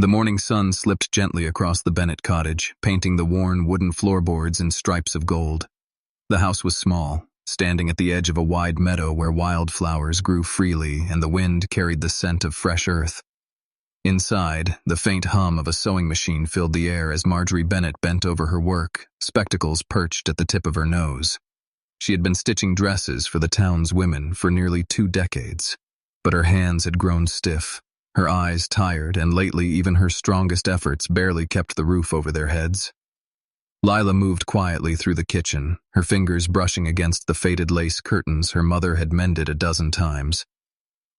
The morning sun slipped gently across the Bennett cottage, painting the worn wooden floorboards in stripes of gold. The house was small, standing at the edge of a wide meadow where wildflowers grew freely and the wind carried the scent of fresh earth. Inside, the faint hum of a sewing machine filled the air as Marjorie Bennett bent over her work, spectacles perched at the tip of her nose. She had been stitching dresses for the town's women for nearly 2 decades, but her hands had grown stiff, her eyes tired, and lately even her strongest efforts barely kept the roof over their heads. Lila moved quietly through the kitchen, her fingers brushing against the faded lace curtains her mother had mended a dozen times.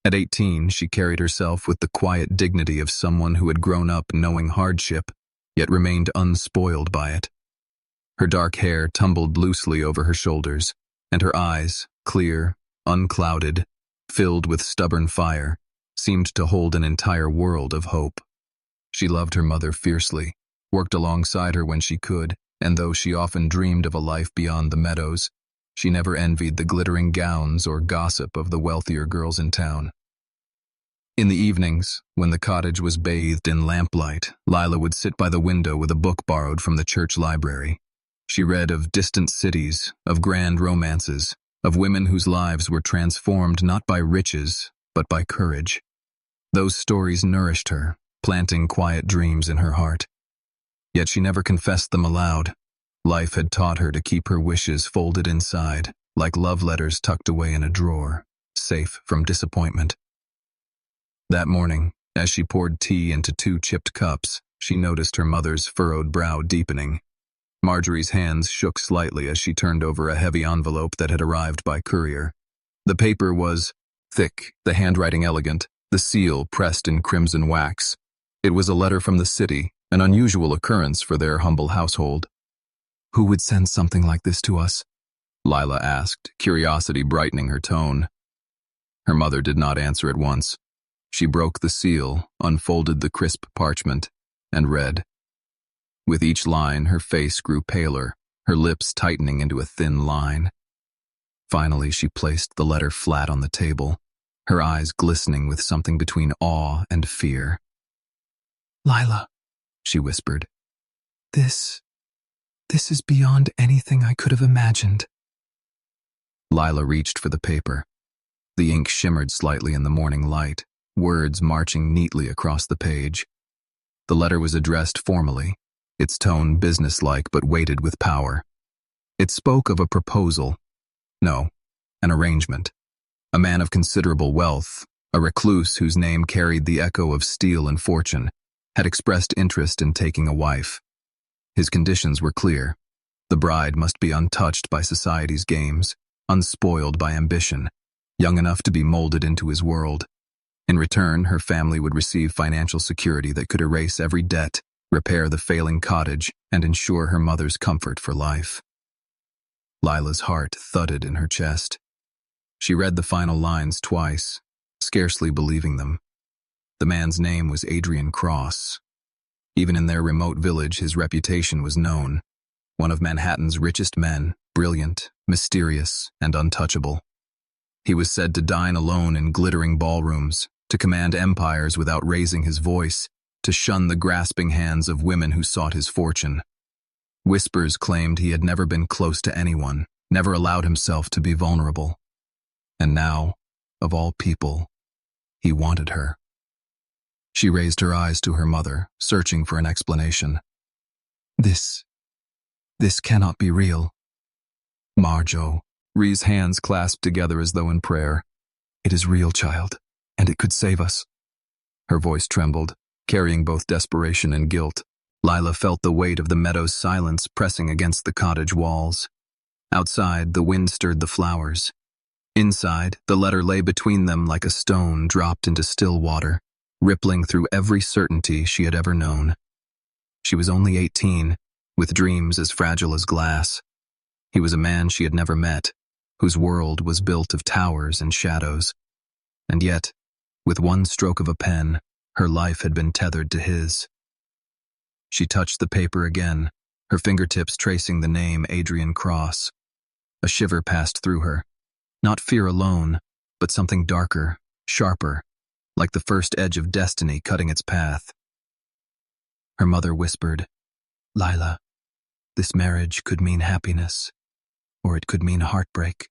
At 18, she carried herself with the quiet dignity of someone who had grown up knowing hardship, yet remained unspoiled by it. Her dark hair tumbled loosely over her shoulders, and her eyes, clear, unclouded, filled with stubborn fire, seemed to hold an entire world of hope. She loved her mother fiercely, worked alongside her when she could, and though she often dreamed of a life beyond the meadows, she never envied the glittering gowns or gossip of the wealthier girls in town. In the evenings, when the cottage was bathed in lamplight, Lila would sit by the window with a book borrowed from the church library. She read of distant cities, of grand romances, of women whose lives were transformed not by riches, but by courage. Those stories nourished her, planting quiet dreams in her heart. Yet she never confessed them aloud. Life had taught her to keep her wishes folded inside, like love letters tucked away in a drawer, safe from disappointment. That morning, as she poured tea into 2 chipped cups, she noticed her mother's furrowed brow deepening. Marjorie's hands shook slightly as she turned over a heavy envelope that had arrived by courier. The paper was thick, the handwriting elegant, the seal pressed in crimson wax. It was a letter from the city, an unusual occurrence for their humble household. "Who would send something like this to us?" Lila asked, curiosity brightening her tone. Her mother did not answer at once. She broke the seal, unfolded the crisp parchment, and read. With each line, her face grew paler, her lips tightening into a thin line. Finally, she placed the letter flat on the table, her eyes glistening with something between awe and fear. "Lila," she whispered, This is beyond anything I could have imagined." Lila reached for the paper. The ink shimmered slightly in the morning light, words marching neatly across the page. The letter was addressed formally, its tone businesslike but weighted with power. It spoke of a proposal. No, an arrangement. A man of considerable wealth, a recluse whose name carried the echo of steel and fortune, had expressed interest in taking a wife. His conditions were clear. The bride must be untouched by society's games, unspoiled by ambition, young enough to be molded into his world. In return, her family would receive financial security that could erase every debt, repair the failing cottage, and ensure her mother's comfort for life. Lila's heart thudded in her chest. She read the final lines twice, scarcely believing them. The man's name was Adrian Cross. Even in their remote village, his reputation was known. One of Manhattan's richest men, brilliant, mysterious, and untouchable. He was said to dine alone in glittering ballrooms, to command empires without raising his voice, to shun the grasping hands of women who sought his fortune. Whispers claimed he had never been close to anyone, never allowed himself to be vulnerable. And now, of all people, he wanted her. She raised her eyes to her mother, searching for an explanation. This cannot be real." "Marjo," Ree's hands clasped together as though in prayer. "It is real, child, and it could save us." Her voice trembled, carrying both desperation and guilt. Lila felt the weight of the meadow's silence pressing against the cottage walls. Outside, the wind stirred the flowers. Inside, the letter lay between them like a stone dropped into still water, rippling through every certainty she had ever known. She was only 18, with dreams as fragile as glass. He was a man she had never met, whose world was built of towers and shadows. And yet, with one stroke of a pen, her life had been tethered to his. She touched the paper again, her fingertips tracing the name Adrian Cross. A shiver passed through her. Not fear alone, but something darker, sharper, like the first edge of destiny cutting its path. Her mother whispered, "Lila, this marriage could mean happiness, or it could mean heartbreak,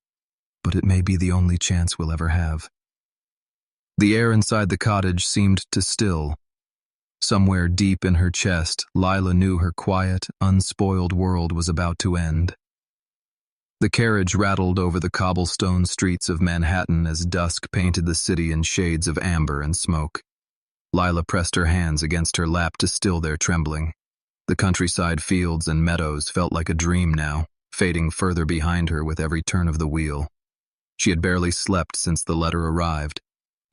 but it may be the only chance we'll ever have." The air inside the cottage seemed to still. Somewhere deep in her chest, Lila knew her quiet, unspoiled world was about to end. The carriage rattled over the cobblestone streets of Manhattan as dusk painted the city in shades of amber and smoke. Lila pressed her hands against her lap to still their trembling. The countryside fields and meadows felt like a dream now, fading further behind her with every turn of the wheel. She had barely slept since the letter arrived,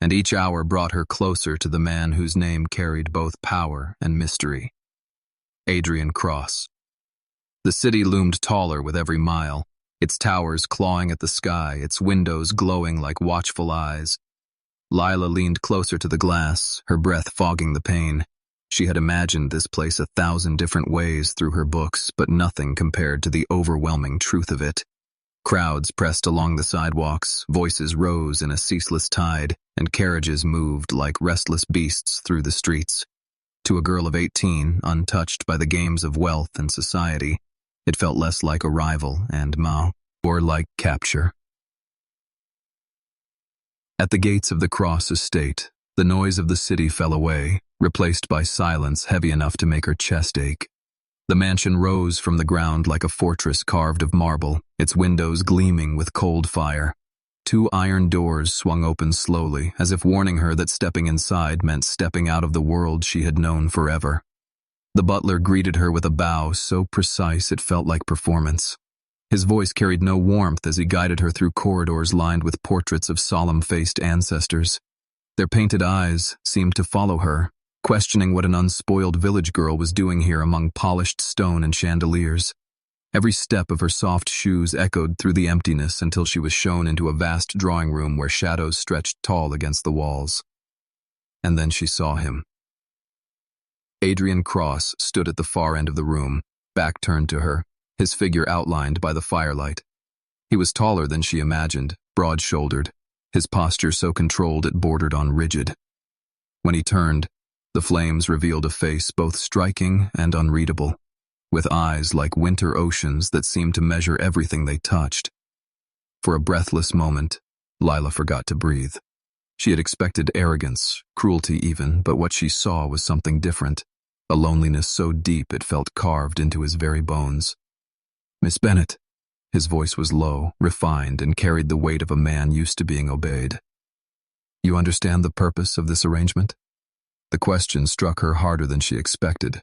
and each hour brought her closer to the man whose name carried both power and mystery. Adrian Cross. The city loomed taller with every mile, its towers clawing at the sky, its windows glowing like watchful eyes. Lila leaned closer to the glass, her breath fogging the pain. She had imagined this place 1,000 different ways through her books, but nothing compared to the overwhelming truth of it. Crowds pressed along the sidewalks, voices rose in a ceaseless tide, and carriages moved like restless beasts through the streets. To a girl of 18, untouched by the games of wealth and society, it felt less like arrival and more like capture. At the gates of the Cross estate, the noise of the city fell away, replaced by silence heavy enough to make her chest ache. The mansion rose from the ground like a fortress carved of marble, its windows gleaming with cold fire. 2 iron doors swung open slowly, as if warning her that stepping inside meant stepping out of the world she had known forever. The butler greeted her with a bow so precise it felt like performance. His voice carried no warmth as he guided her through corridors lined with portraits of solemn-faced ancestors. Their painted eyes seemed to follow her, questioning what an unspoiled village girl was doing here among polished stone and chandeliers. Every step of her soft shoes echoed through the emptiness until she was shown into a vast drawing room where shadows stretched tall against the walls. And then she saw him. Adrian Cross stood at the far end of the room, back turned to her, his figure outlined by the firelight. He was taller than she imagined, broad-shouldered, his posture so controlled it bordered on rigid. When he turned, the flames revealed a face both striking and unreadable, with eyes like winter oceans that seemed to measure everything they touched. For a breathless moment, Lila forgot to breathe. She had expected arrogance, cruelty even, but what she saw was something different, a loneliness so deep it felt carved into his very bones. "Miss Bennett." His voice was low, refined, and carried the weight of a man used to being obeyed. "You understand the purpose of this arrangement?" The question struck her harder than she expected.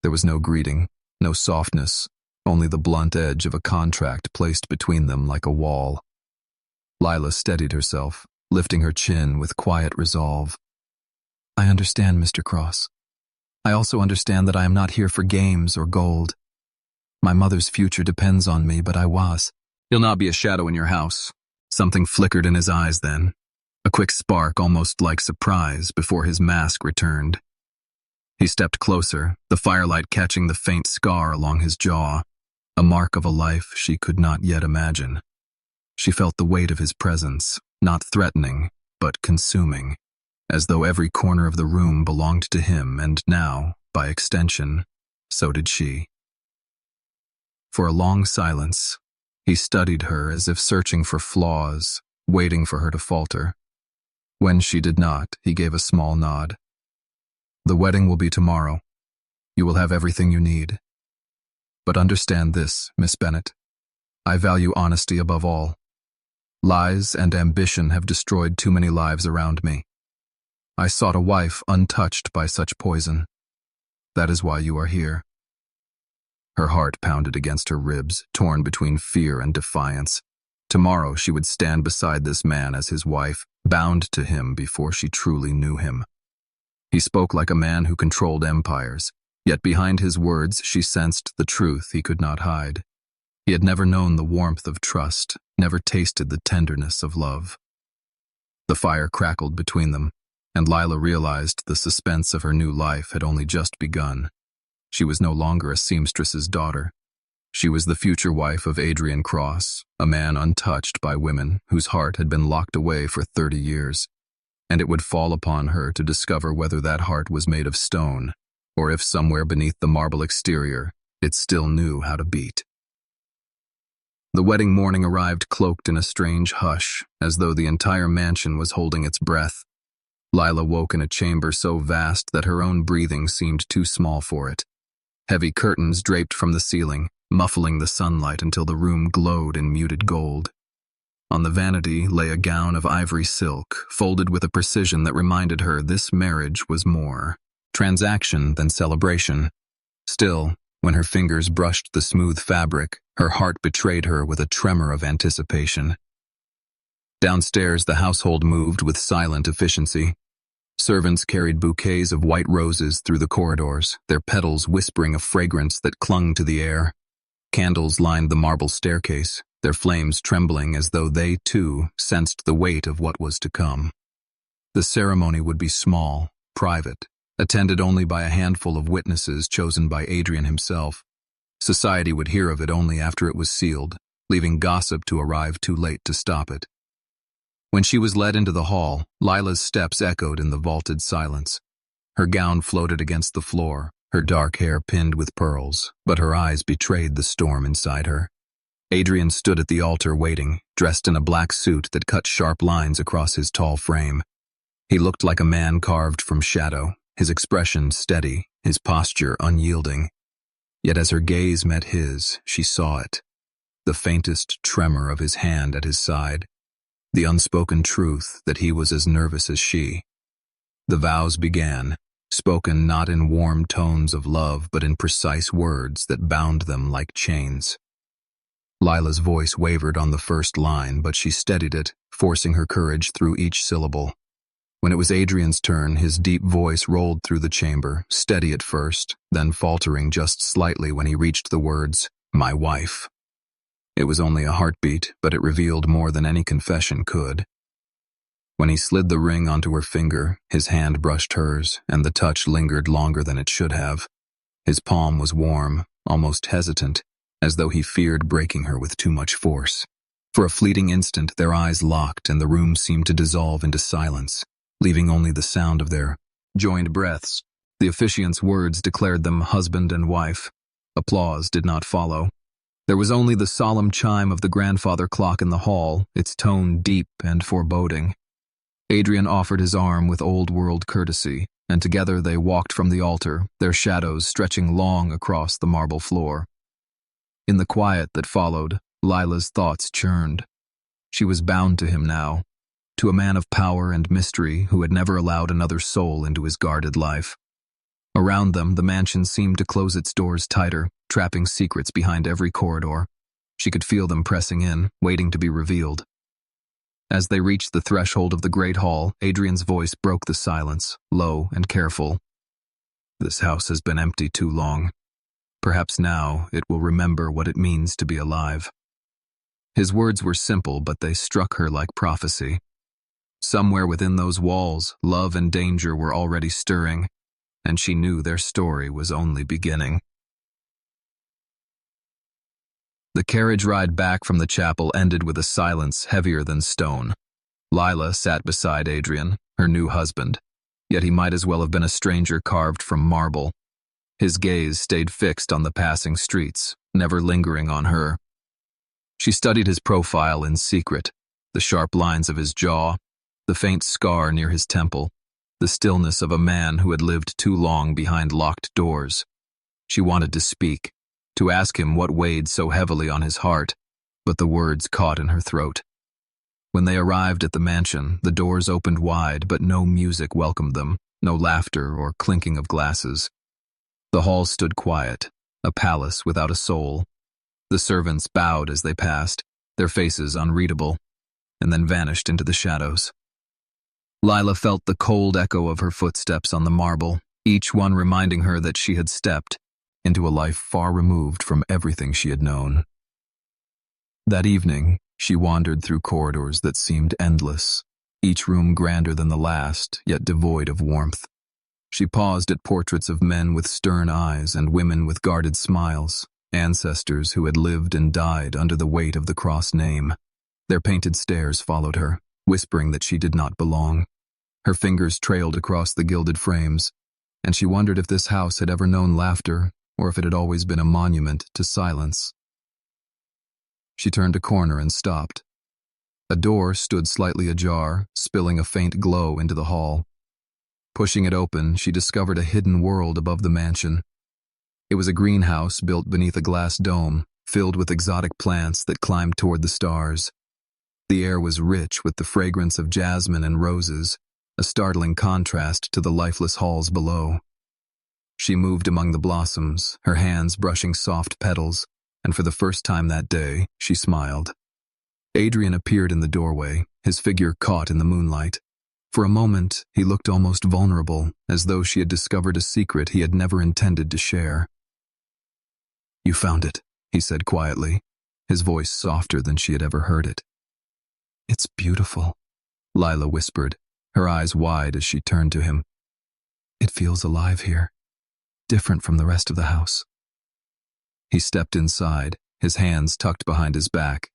There was no greeting, no softness, only the blunt edge of a contract placed between them like a wall. Lila steadied herself, lifting her chin with quiet resolve. "I understand, Mr. Cross. I also understand that I am not here for games or gold. My mother's future depends on me, but I was." "You'll not be a shadow in your house." Something flickered in his eyes then, a quick spark almost like surprise before his mask returned. He stepped closer, the firelight catching the faint scar along his jaw, a mark of a life she could not yet imagine. She felt the weight of his presence, not threatening, but consuming, as though every corner of the room belonged to him and now, by extension, so did she. For a long silence, he studied her as if searching for flaws, waiting for her to falter. When she did not, he gave a small nod. "The wedding will be tomorrow. You will have everything you need. But understand this, Miss Bennett. I value honesty above all. Lies and ambition have destroyed too many lives around me. I sought a wife untouched by such poison. That is why you are here." Her heart pounded against her ribs, torn between fear and defiance. Tomorrow she would stand beside this man as his wife, bound to him before she truly knew him. He spoke like a man who controlled empires, yet behind his words she sensed the truth he could not hide. He had never known the warmth of trust, never tasted the tenderness of love. The fire crackled between them, and Lila realized the suspense of her new life had only just begun. She was no longer a seamstress's daughter. She was the future wife of Adrian Cross, a man untouched by women whose heart had been locked away for 30 years. And it would fall upon her to discover whether that heart was made of stone, or if somewhere beneath the marble exterior, it still knew how to beat. The wedding morning arrived cloaked in a strange hush, as though the entire mansion was holding its breath. Lila woke in a chamber so vast that her own breathing seemed too small for it. Heavy curtains draped from the ceiling, muffling the sunlight until the room glowed in muted gold. On the vanity lay a gown of ivory silk, folded with a precision that reminded her this marriage was more transaction than celebration. Still, when her fingers brushed the smooth fabric, her heart betrayed her with a tremor of anticipation. Downstairs, the household moved with silent efficiency. Servants carried bouquets of white roses through the corridors, their petals whispering a fragrance that clung to the air. Candles lined the marble staircase, their flames trembling as though they, too, sensed the weight of what was to come. The ceremony would be small, private, attended only by a handful of witnesses chosen by Adrian himself. Society would hear of it only after it was sealed, leaving gossip to arrive too late to stop it. When she was led into the hall, Lila's steps echoed in the vaulted silence. Her gown floated against the floor, her dark hair pinned with pearls, but her eyes betrayed the storm inside her. Adrian stood at the altar waiting, dressed in a black suit that cut sharp lines across his tall frame. He looked like a man carved from shadow, his expression steady, his posture unyielding. Yet as her gaze met his, she saw it. The faintest tremor of his hand at his side. The unspoken truth that he was as nervous as she. The vows began, spoken not in warm tones of love but in precise words that bound them like chains. Lila's voice wavered on the first line, but she steadied it, forcing her courage through each syllable. When it was Adrian's turn, his deep voice rolled through the chamber, steady at first, then faltering just slightly when he reached the words, "My wife." It was only a heartbeat, but it revealed more than any confession could. When he slid the ring onto her finger, his hand brushed hers, and the touch lingered longer than it should have. His palm was warm, almost hesitant, as though he feared breaking her with too much force. For a fleeting instant, their eyes locked and the room seemed to dissolve into silence, leaving only the sound of their joined breaths. The officiant's words declared them husband and wife. Applause did not follow. There was only the solemn chime of the grandfather clock in the hall, its tone deep and foreboding. Adrian offered his arm with old-world courtesy, and together they walked from the altar, their shadows stretching long across the marble floor. In the quiet that followed, Lila's thoughts churned. She was bound to him now, to a man of power and mystery who had never allowed another soul into his guarded life. Around them, the mansion seemed to close its doors tighter, trapping secrets behind every corridor. She could feel them pressing in, waiting to be revealed. As they reached the threshold of the great hall, Adrian's voice broke the silence, low and careful. "This house has been empty too long. Perhaps now it will remember what it means to be alive." His words were simple, but they struck her like prophecy. Somewhere within those walls, love and danger were already stirring, and she knew their story was only beginning. The carriage ride back from the chapel ended with a silence heavier than stone. Lila sat beside Adrian, her new husband, yet he might as well have been a stranger carved from marble. His gaze stayed fixed on the passing streets, never lingering on her. She studied his profile in secret, the sharp lines of his jaw, the faint scar near his temple, the stillness of a man who had lived too long behind locked doors. She wanted to speak, to ask him what weighed so heavily on his heart, but the words caught in her throat. When they arrived at the mansion, the doors opened wide, but no music welcomed them, no laughter or clinking of glasses. The hall stood quiet, a palace without a soul. The servants bowed as they passed, their faces unreadable, and then vanished into the shadows. Lila felt the cold echo of her footsteps on the marble, each one reminding her that she had stepped into a life far removed from everything she had known. That evening, she wandered through corridors that seemed endless, each room grander than the last, yet devoid of warmth. She paused at portraits of men with stern eyes and women with guarded smiles, ancestors who had lived and died under the weight of the cross name. Their painted stares followed her, whispering that she did not belong. Her fingers trailed across the gilded frames, and she wondered if this house had ever known laughter or if it had always been a monument to silence. She turned a corner and stopped. A door stood slightly ajar, spilling a faint glow into the hall. Pushing it open, she discovered a hidden world above the mansion. It was a greenhouse built beneath a glass dome, filled with exotic plants that climbed toward the stars. The air was rich with the fragrance of jasmine and roses, a startling contrast to the lifeless halls below. She moved among the blossoms, her hands brushing soft petals, and for the first time that day, she smiled. Adrian appeared in the doorway, his figure caught in the moonlight. For a moment, he looked almost vulnerable, as though she had discovered a secret he had never intended to share. "You found it," he said quietly, his voice softer than she had ever heard it. "It's beautiful," Lila whispered, her eyes wide as she turned to him. "It feels alive here, different from the rest of the house." He stepped inside, his hands tucked behind his back.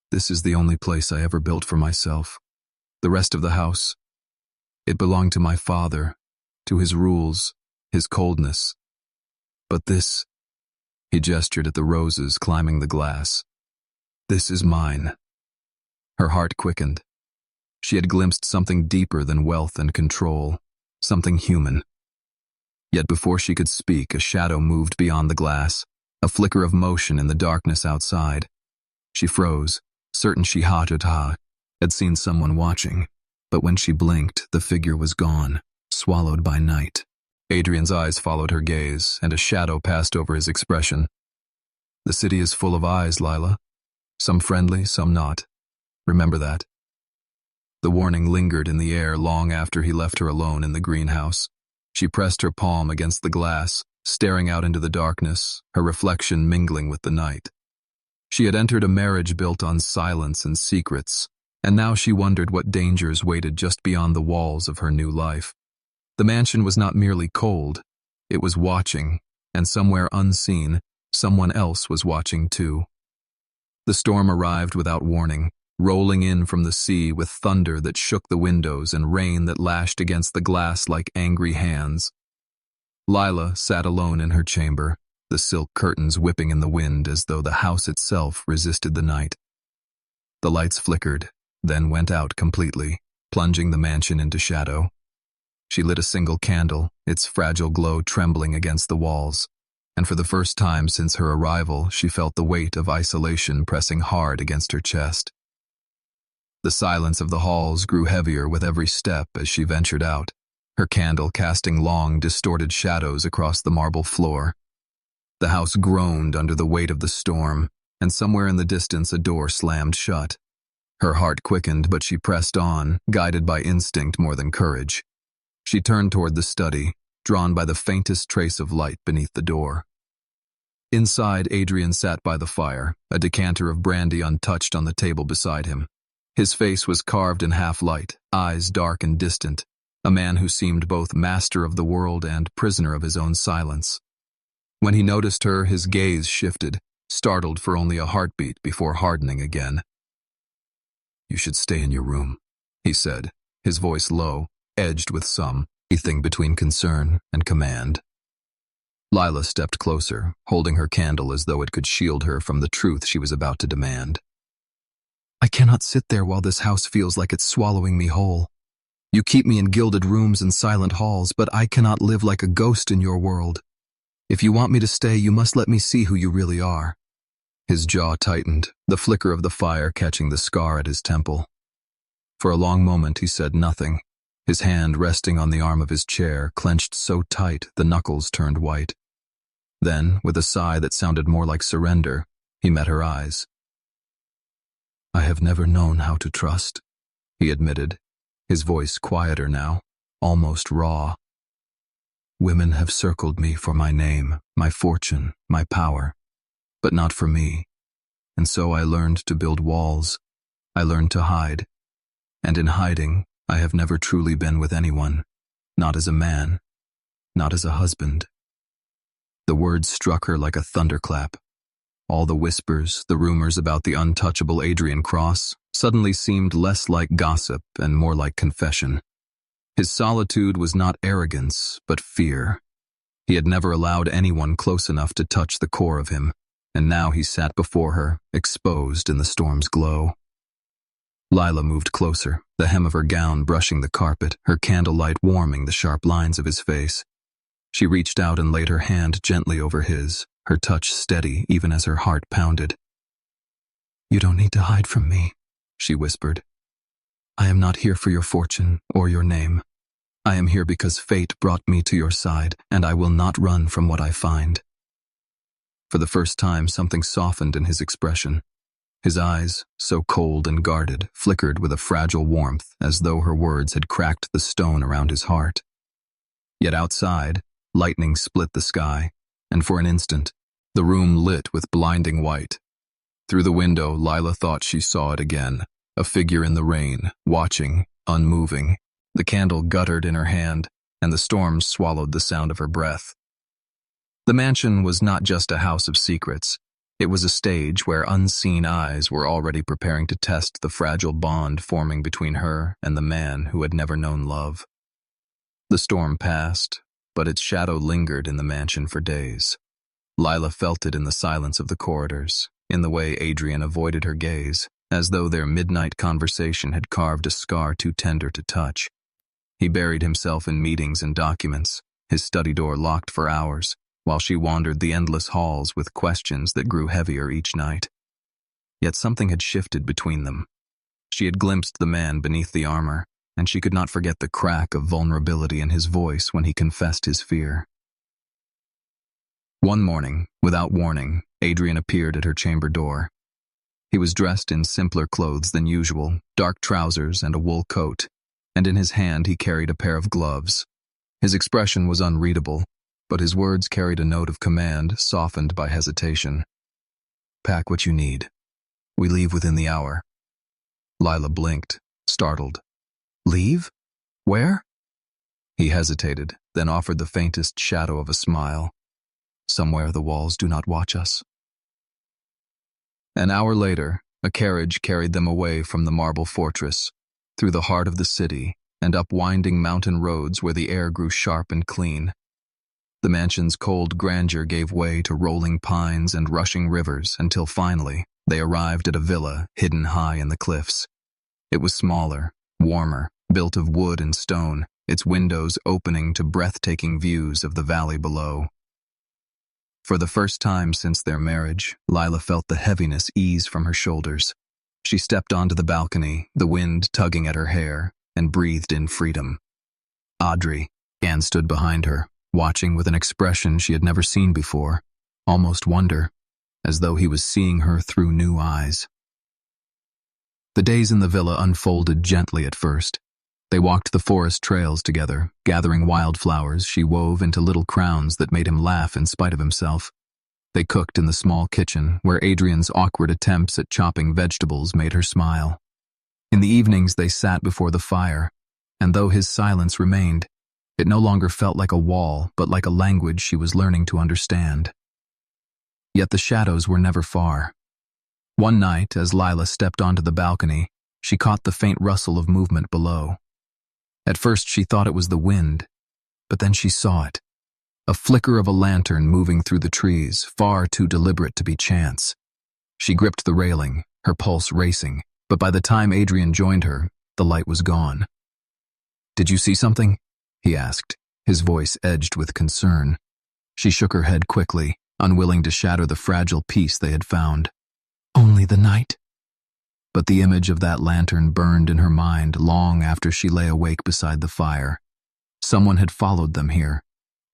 "This is the only place I ever built for myself. The rest of the house, it belonged to my father, to his rules, his coldness. But this," he gestured at the roses climbing the glass, "this is mine." Her heart quickened. She had glimpsed something deeper than wealth and control, something human. Yet before she could speak, a shadow moved beyond the glass, a flicker of motion in the darkness outside. She froze, certain she had seen someone watching, but when she blinked, the figure was gone, swallowed by night. Adrian's eyes followed her gaze, and a shadow passed over his expression. "The city is full of eyes, Lila. Some friendly, some not. Remember that." The warning lingered in the air long after he left her alone in the greenhouse. She pressed her palm against the glass, staring out into the darkness, her reflection mingling with the night. She had entered a marriage built on silence and secrets, and now she wondered what dangers waited just beyond the walls of her new life. The mansion was not merely cold, it was watching, and somewhere unseen, someone else was watching too. The storm arrived without warning, rolling in from the sea with thunder that shook the windows and rain that lashed against the glass like angry hands. Lila sat alone in her chamber, the silk curtains whipping in the wind as though the house itself resisted the night. The lights flickered, then went out completely, plunging the mansion into shadow. She lit a single candle, its fragile glow trembling against the walls, and for the first time since her arrival, she felt the weight of isolation pressing hard against her chest. The silence of the halls grew heavier with every step as she ventured out, her candle casting long, distorted shadows across the marble floor. The house groaned under the weight of the storm, and somewhere in the distance a door slammed shut. Her heart quickened, but she pressed on, guided by instinct more than courage. She turned toward the study, drawn by the faintest trace of light beneath the door. Inside, Adrian sat by the fire, a decanter of brandy untouched on the table beside him. His face was carved in half-light, eyes dark and distant, a man who seemed both master of the world and prisoner of his own silence. When he noticed her, his gaze shifted, startled for only a heartbeat before hardening again. "You should stay in your room," he said, his voice low, edged with something between concern and command. Lila stepped closer, holding her candle as though it could shield her from the truth she was about to demand. "I cannot sit there while this house feels like it's swallowing me whole. You keep me in gilded rooms and silent halls, but I cannot live like a ghost in your world. If you want me to stay, you must let me see who you really are." His jaw tightened, the flicker of the fire catching the scar at his temple. For a long moment he said nothing, his hand resting on the arm of his chair, clenched so tight the knuckles turned white. Then, with a sigh that sounded more like surrender, he met her eyes. "I have never known how to trust," he admitted, his voice quieter now, almost raw. "Women have circled me for my name, my fortune, my power, but not for me. And so I learned to build walls. I learned to hide. And in hiding, I have never truly been with anyone, not as a man, not as a husband." The words struck her like a thunderclap. All the whispers, the rumors about the untouchable Adrian Cross, suddenly seemed less like gossip and more like confession. His solitude was not arrogance, but fear. He had never allowed anyone close enough to touch the core of him, and now he sat before her, exposed in the storm's glow. Lila moved closer, the hem of her gown brushing the carpet, her candlelight warming the sharp lines of his face. She reached out and laid her hand gently over his, her touch steady even as her heart pounded. "You don't need to hide from me," she whispered. "I am not here for your fortune or your name. I am here because fate brought me to your side, and I will not run from what I find." For the first time, something softened in his expression. His eyes, so cold and guarded, flickered with a fragile warmth as though her words had cracked the stone around his heart. Yet outside, lightning split the sky, and for an instant, the room lit with blinding white. Through the window, Lila thought she saw it again, a figure in the rain, watching, unmoving. The candle guttered in her hand, and the storm swallowed the sound of her breath. The mansion was not just a house of secrets. It was a stage where unseen eyes were already preparing to test the fragile bond forming between her and the man who had never known love. The storm passed, but its shadow lingered in the mansion for days. Lila felt it in the silence of the corridors, in the way Adrian avoided her gaze, as though their midnight conversation had carved a scar too tender to touch. He buried himself in meetings and documents, his study door locked for hours, while she wandered the endless halls with questions that grew heavier each night. Yet something had shifted between them. She had glimpsed the man beneath the armor, and she could not forget the crack of vulnerability in his voice when he confessed his fear. One morning, without warning, Adrian appeared at her chamber door. He was dressed in simpler clothes than usual, dark trousers and a wool coat, and in his hand he carried a pair of gloves. His expression was unreadable, but his words carried a note of command softened by hesitation. "Pack what you need. We leave within the hour." Lila blinked, startled. "Leave? Where?" He hesitated, then offered the faintest shadow of a smile. "Somewhere the walls do not watch us." An hour later, a carriage carried them away from the marble fortress, through the heart of the city, and up winding mountain roads where the air grew sharp and clean. The mansion's cold grandeur gave way to rolling pines and rushing rivers until finally they arrived at a villa hidden high in the cliffs. It was smaller, warmer, built of wood and stone, its windows opening to breathtaking views of the valley below. For the first time since their marriage, Lila felt the heaviness ease from her shoulders. She stepped onto the balcony, the wind tugging at her hair, and breathed in freedom. Adrian stood behind her, watching with an expression she had never seen before, almost wonder, as though he was seeing her through new eyes. The days in the villa unfolded gently at first. They walked the forest trails together, gathering wildflowers she wove into little crowns that made him laugh in spite of himself. They cooked in the small kitchen, where Adrian's awkward attempts at chopping vegetables made her smile. In the evenings they sat before the fire, and though his silence remained, it no longer felt like a wall, but like a language she was learning to understand. Yet the shadows were never far. One night, as Lila stepped onto the balcony, she caught the faint rustle of movement below. At first she thought it was the wind, but then she saw it. A flicker of a lantern moving through the trees, far too deliberate to be chance. She gripped the railing, her pulse racing, but by the time Adrian joined her, the light was gone. "Did you see something?" he asked, his voice edged with concern. She shook her head quickly, unwilling to shatter the fragile peace they had found. "Only the night." But the image of that lantern burned in her mind long after she lay awake beside the fire. Someone had followed them here,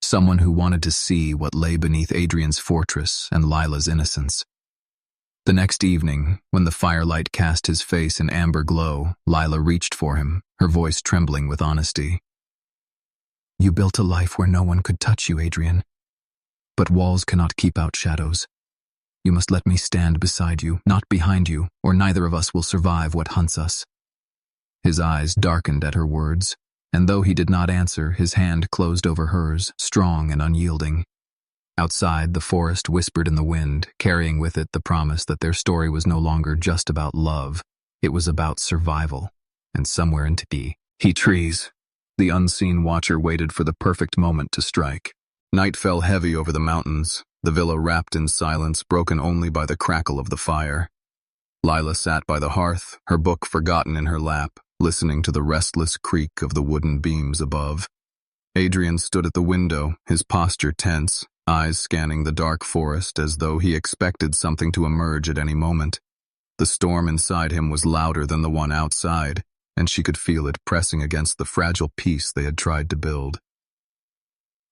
someone who wanted to see what lay beneath Adrian's fortress and Lila's innocence. The next evening, when the firelight cast his face in amber glow, Lila reached for him, her voice trembling with honesty. "You built a life where no one could touch you, Adrian. But walls cannot keep out shadows. You must let me stand beside you, not behind you, or neither of us will survive what hunts us." His eyes darkened at her words, and though he did not answer, his hand closed over hers, strong and unyielding. Outside, the forest whispered in the wind, carrying with it the promise that their story was no longer just about love. It was about survival, and somewhere in the trees, The unseen watcher waited for the perfect moment to strike. Night fell heavy over the mountains, the villa wrapped in silence, broken only by the crackle of the fire. Lila sat by the hearth, her book forgotten in her lap, listening to the restless creak of the wooden beams above. Adrian stood at the window, his posture tense, eyes scanning the dark forest as though he expected something to emerge at any moment. The storm inside him was louder than the one outside, and she could feel it pressing against the fragile peace they had tried to build.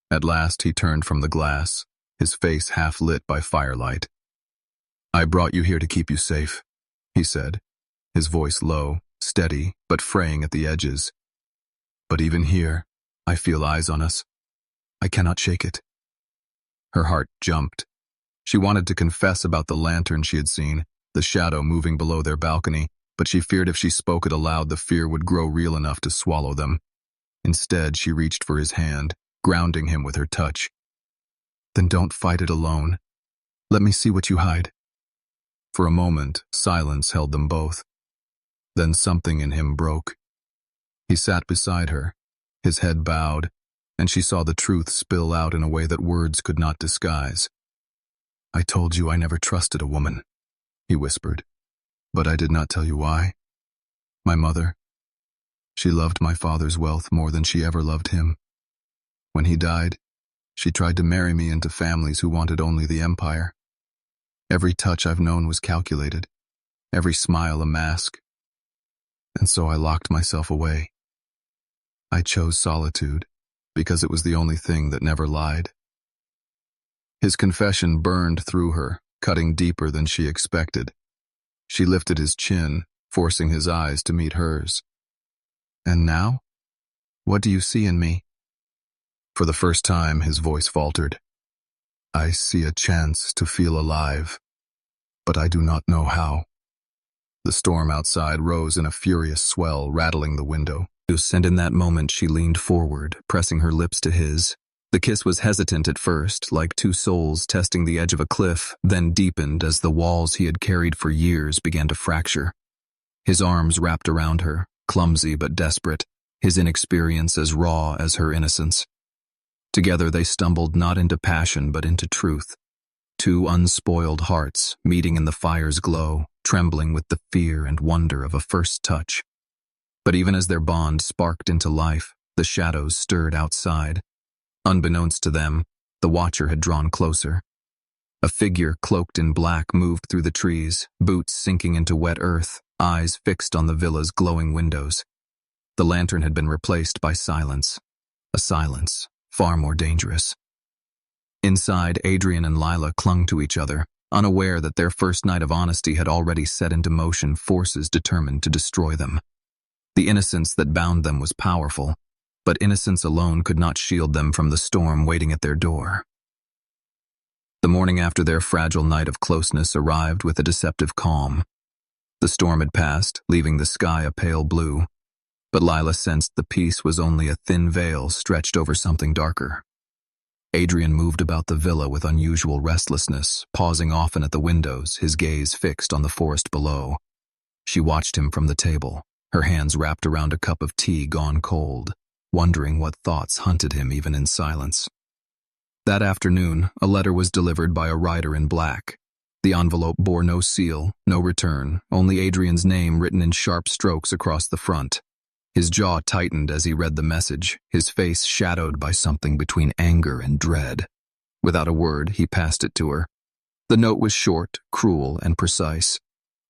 At last he turned from the glass, his face half lit by firelight. "I brought you here to keep you safe," he said, his voice low, steady, but fraying at the edges. "But even here, I feel eyes on us. I cannot shake it." Her heart jumped. She wanted to confess about the lantern she had seen, the shadow moving below their balcony, but she feared if she spoke it aloud the fear would grow real enough to swallow them. Instead, she reached for his hand, grounding him with her touch. "Then don't fight it alone. Let me see what you hide." For a moment, silence held them both. Then something in him broke. He sat beside her, his head bowed, and she saw the truth spill out in a way that words could not disguise. "I told you I never trusted a woman," he whispered. "But I did not tell you why. My mother, she loved my father's wealth more than she ever loved him. When he died, she tried to marry me into families who wanted only the empire. Every touch I've known was calculated, every smile a mask. And so I locked myself away. I chose solitude, because it was the only thing that never lied." His confession burned through her, cutting deeper than she expected. She lifted his chin, forcing his eyes to meet hers. "And now? What do you see in me?" For the first time, his voice faltered. "I see a chance to feel alive, but I do not know how." The storm outside rose in a furious swell, rattling the window. And in that moment she leaned forward, pressing her lips to his. The kiss was hesitant at first, like two souls testing the edge of a cliff, then deepened as the walls he had carried for years began to fracture. His arms wrapped around her, clumsy but desperate, his inexperience as raw as her innocence. Together they stumbled not into passion but into truth. Two unspoiled hearts, meeting in the fire's glow, trembling with the fear and wonder of a first touch. But even as their bond sparked into life, the shadows stirred outside. Unbeknownst to them, the watcher had drawn closer. A figure cloaked in black moved through the trees, boots sinking into wet earth, eyes fixed on the villa's glowing windows. The lantern had been replaced by silence, a silence far more dangerous. Inside, Adrian and Lila clung to each other, unaware that their first night of honesty had already set into motion forces determined to destroy them. The innocence that bound them was powerful, but innocence alone could not shield them from the storm waiting at their door. The morning after their fragile night of closeness arrived with a deceptive calm. The storm had passed, leaving the sky a pale blue, but Lila sensed the peace was only a thin veil stretched over something darker. Adrian moved about the villa with unusual restlessness, pausing often at the windows, his gaze fixed on the forest below. She watched him from the table, her hands wrapped around a cup of tea gone cold, wondering what thoughts hunted him even in silence. That afternoon, a letter was delivered by a rider in black. The envelope bore no seal, no return, only Adrian's name written in sharp strokes across the front. His jaw tightened as he read the message, his face shadowed by something between anger and dread. Without a word, he passed it to her. The note was short, cruel, and precise.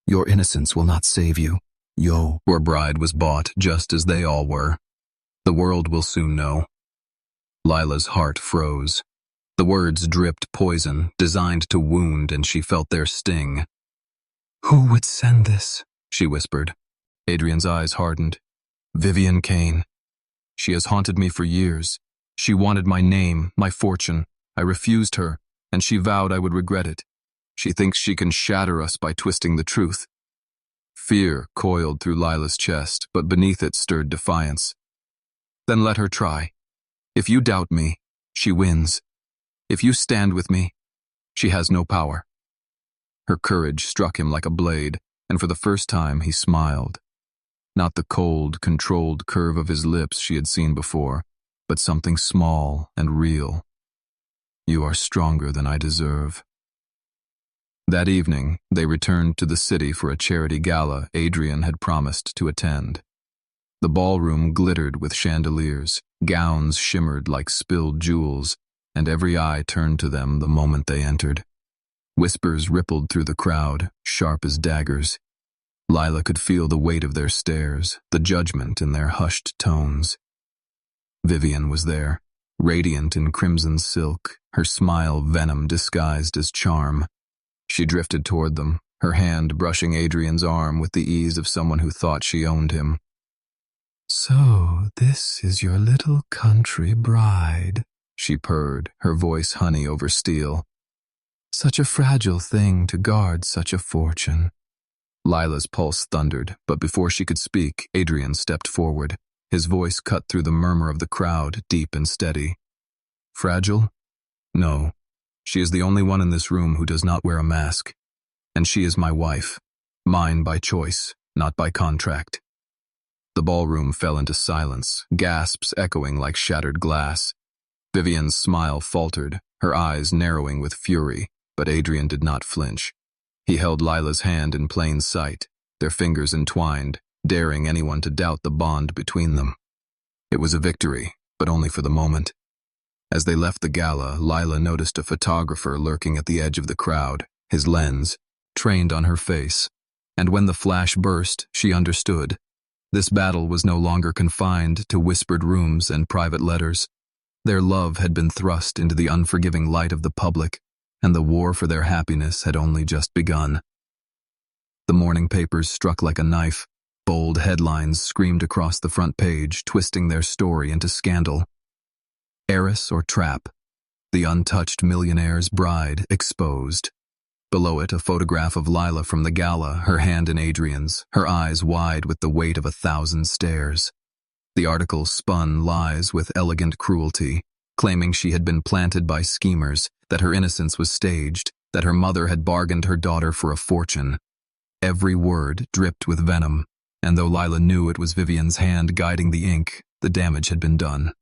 "Your innocence will not save you. Your bride was bought just as they all were. The world will soon know." Lila's heart froze. The words dripped poison, designed to wound, and she felt their sting. "Who would send this?" she whispered. Adrian's eyes hardened. "Vivian Kane. She has haunted me for years. She wanted my name, my fortune. I refused her, and she vowed I would regret it. She thinks she can shatter us by twisting the truth." Fear coiled through Lila's chest, but beneath it stirred defiance. "Then let her try. If you doubt me, she wins. If you stand with me, she has no power." Her courage struck him like a blade, and for the first time he smiled. Not the cold, controlled curve of his lips she had seen before, but something small and real. "You are stronger than I deserve." That evening, they returned to the city for a charity gala Adrian had promised to attend. The ballroom glittered with chandeliers, gowns shimmered like spilled jewels, and every eye turned to them the moment they entered. Whispers rippled through the crowd, sharp as daggers. Lila could feel the weight of their stares, the judgment in their hushed tones. Vivian was there, radiant in crimson silk, her smile venom disguised as charm. She drifted toward them, her hand brushing Adrian's arm with the ease of someone who thought she owned him. "So, this is your little country bride," she purred, her voice honey over steel. "Such a fragile thing to guard such a fortune." Lila's pulse thundered, but before she could speak, Adrian stepped forward. His voice cut through the murmur of the crowd, deep and steady. "Fragile? No. She is the only one in this room who does not wear a mask. And she is my wife. Mine by choice, not by contract." The ballroom fell into silence, gasps echoing like shattered glass. Vivian's smile faltered, her eyes narrowing with fury, but Adrian did not flinch. He held Lila's hand in plain sight, their fingers entwined, daring anyone to doubt the bond between them. It was a victory, but only for the moment. As they left the gala, Lila noticed a photographer lurking at the edge of the crowd, his lens trained on her face. And when the flash burst, she understood. This battle was no longer confined to whispered rooms and private letters. Their love had been thrust into the unforgiving light of the public, and the war for their happiness had only just begun. The morning papers struck like a knife. Bold headlines screamed across the front page, twisting their story into scandal. "Heiress or trap? The untouched millionaire's bride exposed." Below it, a photograph of Lila from the gala, her hand in Adrian's, her eyes wide with the weight of 1,000 stares. The article spun lies with elegant cruelty, claiming she had been planted by schemers, that her innocence was staged, that her mother had bargained her daughter for a fortune. Every word dripped with venom, and though Lila knew it was Vivian's hand guiding the ink, the damage had been done.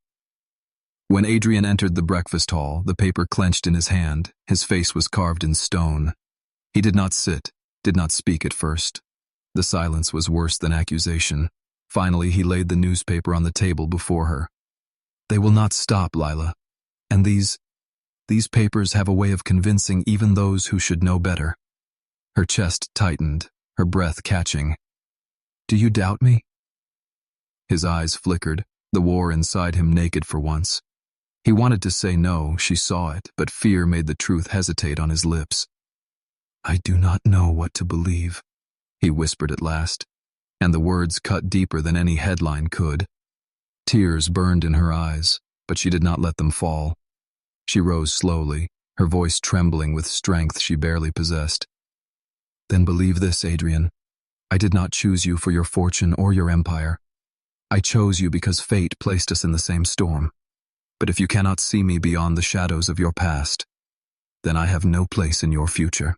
When Adrian entered the breakfast hall, the paper clenched in his hand, his face was carved in stone. He did not sit, did not speak at first. The silence was worse than accusation. Finally, he laid the newspaper on the table before her. "They will not stop, Lila. And these papers have a way of convincing even those who should know better." Her chest tightened, her breath catching. "Do you doubt me?" His eyes flickered, the war inside him naked for once. He wanted to say no, she saw it, but fear made the truth hesitate on his lips. "I do not know what to believe," he whispered at last, and the words cut deeper than any headline could. Tears burned in her eyes, but she did not let them fall. She rose slowly, her voice trembling with strength she barely possessed. "Then believe this, Adrian. I did not choose you for your fortune or your empire. I chose you because fate placed us in the same storm. But if you cannot see me beyond the shadows of your past, then I have no place in your future."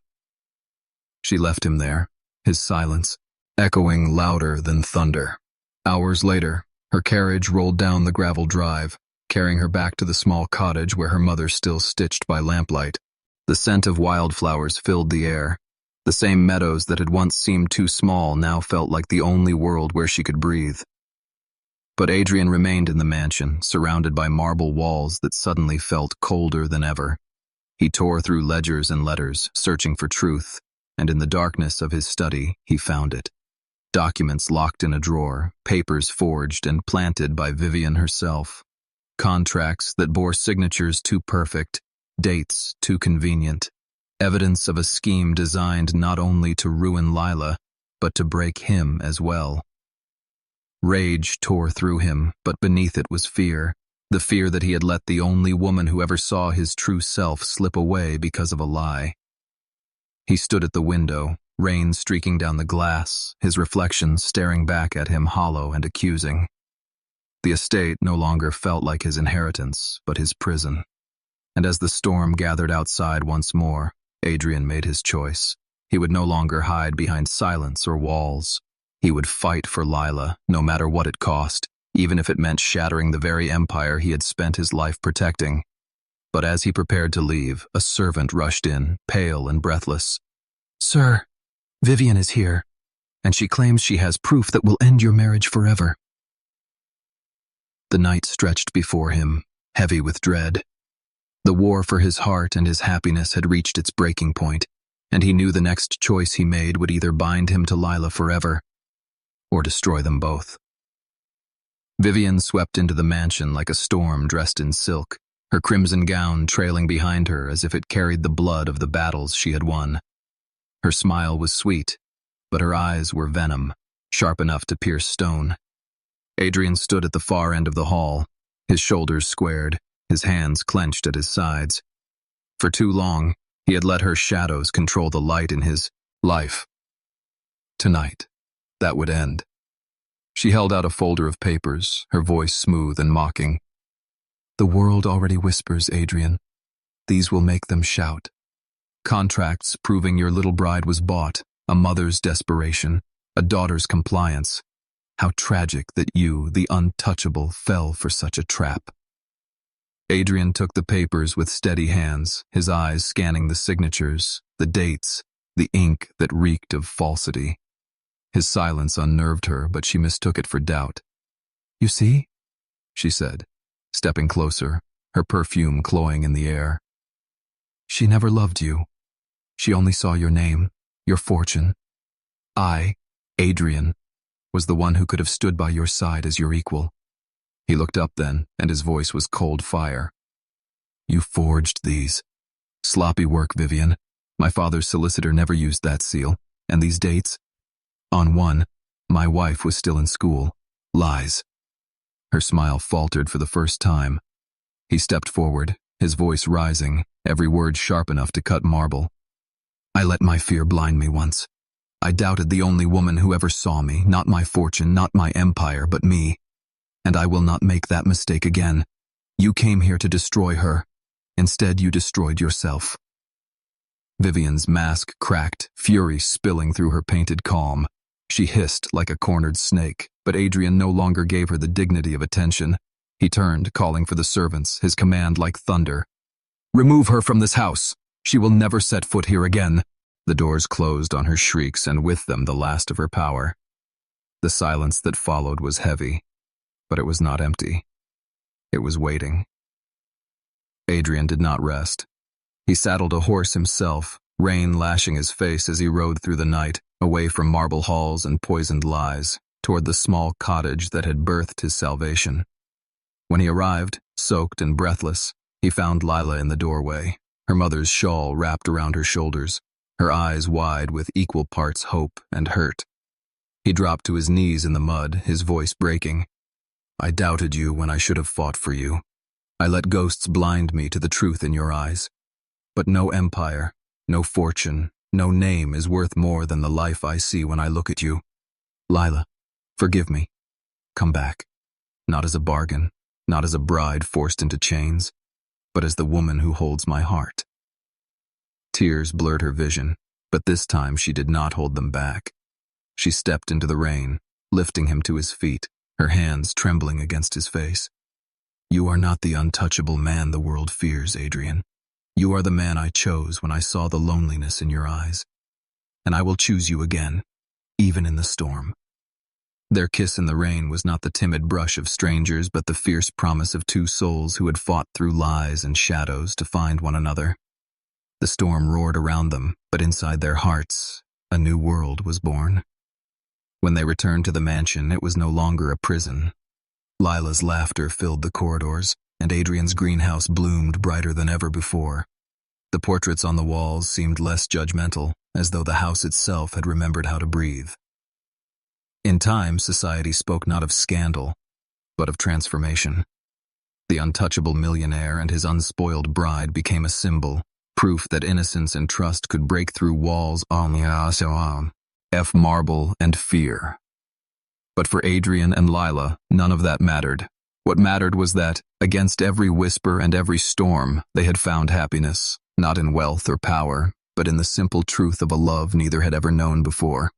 She left him there, his silence echoing louder than thunder. Hours later, her carriage rolled down the gravel drive, carrying her back to the small cottage where her mother still stitched by lamplight. The scent of wildflowers filled the air. The same meadows that had once seemed too small now felt like the only world where she could breathe. But Adrian remained in the mansion, surrounded by marble walls that suddenly felt colder than ever. He tore through ledgers and letters, searching for truth, and in the darkness of his study, he found it. Documents locked in a drawer, papers forged and planted by Vivian herself. Contracts that bore signatures too perfect, dates too convenient. Evidence of a scheme designed not only to ruin Lila, but to break him as well. Rage tore through him, but beneath it was fear. The fear that he had let the only woman who ever saw his true self slip away because of a lie. He stood at the window, rain streaking down the glass, his reflection staring back at him hollow and accusing. The estate no longer felt like his inheritance, but his prison. And as the storm gathered outside once more, Adrian made his choice. He would no longer hide behind silence or walls. He would fight for Lila, no matter what it cost, even if it meant shattering the very empire he had spent his life protecting. But as he prepared to leave, a servant rushed in, pale and breathless. "Sir, Vivian is here, and she claims she has proof that will end your marriage forever." The night stretched before him, heavy with dread. The war for his heart and his happiness had reached its breaking point, and he knew the next choice he made would either bind him to Lila forever or destroy them both. Vivian swept into the mansion like a storm dressed in silk, her crimson gown trailing behind her as if it carried the blood of the battles she had won. Her smile was sweet, but her eyes were venom, sharp enough to pierce stone. Adrian stood at the far end of the hall, his shoulders squared, his hands clenched at his sides. For too long, he had let her shadows control the light in his life. Tonight, that would end. She held out a folder of papers, her voice smooth and mocking. "The world already whispers, Adrian. These will make them shout. Contracts proving your little bride was bought, a mother's desperation, a daughter's compliance. How tragic that you, the untouchable, fell for such a trap." Adrian took the papers with steady hands, his eyes scanning the signatures, the dates, the ink that reeked of falsity. His silence unnerved her, but she mistook it for doubt. "You see?" she said, stepping closer, her perfume cloying in the air. "She never loved you. She only saw your name, your fortune. I, Adrian, was the one who could have stood by your side as your equal." He looked up then, and his voice was cold fire. "You forged these. Sloppy work, Vivian. My father's solicitor never used that seal. And these dates? On one, my wife was still in school. Lies." Her smile faltered for the first time. He stepped forward, his voice rising, every word sharp enough to cut marble. "I let my fear blind me once. I doubted the only woman who ever saw me, not my fortune, not my empire, but me. And I will not make that mistake again. You came here to destroy her. Instead, you destroyed yourself." Vivian's mask cracked, fury spilling through her painted calm. She hissed like a cornered snake, but Adrian no longer gave her the dignity of attention. He turned, calling for the servants, his command like thunder. "Remove her from this house. She will never set foot here again." The doors closed on her shrieks, and with them the last of her power. The silence that followed was heavy, but it was not empty. It was waiting. Adrian did not rest. He saddled a horse himself, rain lashing his face as he rode through the night, away from marble halls and poisoned lies, toward the small cottage that had birthed his salvation. When he arrived, soaked and breathless, he found Lila in the doorway, her mother's shawl wrapped around her shoulders, her eyes wide with equal parts hope and hurt. He dropped to his knees in the mud, his voice breaking. "I doubted you when I should have fought for you. I let ghosts blind me to the truth in your eyes. But no empire, no fortune, no name is worth more than the life I see when I look at you. Lila, forgive me. Come back. Not as a bargain, not as a bride forced into chains, but as the woman who holds my heart." Tears blurred her vision, but this time she did not hold them back. She stepped into the rain, lifting him to his feet, her hands trembling against his face. "You are not the untouchable man the world fears, Adrian. You are the man I chose when I saw the loneliness in your eyes. And I will choose you again, even in the storm." Their kiss in the rain was not the timid brush of strangers, but the fierce promise of two souls who had fought through lies and shadows to find one another. The storm roared around them, but inside their hearts, a new world was born. When they returned to the mansion, it was no longer a prison. Lila's laughter filled the corridors, and Adrian's greenhouse bloomed brighter than ever before. The portraits on the walls seemed less judgmental, as though the house itself had remembered how to breathe. In time, society spoke not of scandal, but of transformation. The untouchable millionaire and his unspoiled bride became a symbol, proof that innocence and trust could break through walls of marble and fear. But for Adrian and Lila, none of that mattered. What mattered was that, against every whisper and every storm, they had found happiness, not in wealth or power, but in the simple truth of a love neither had ever known before.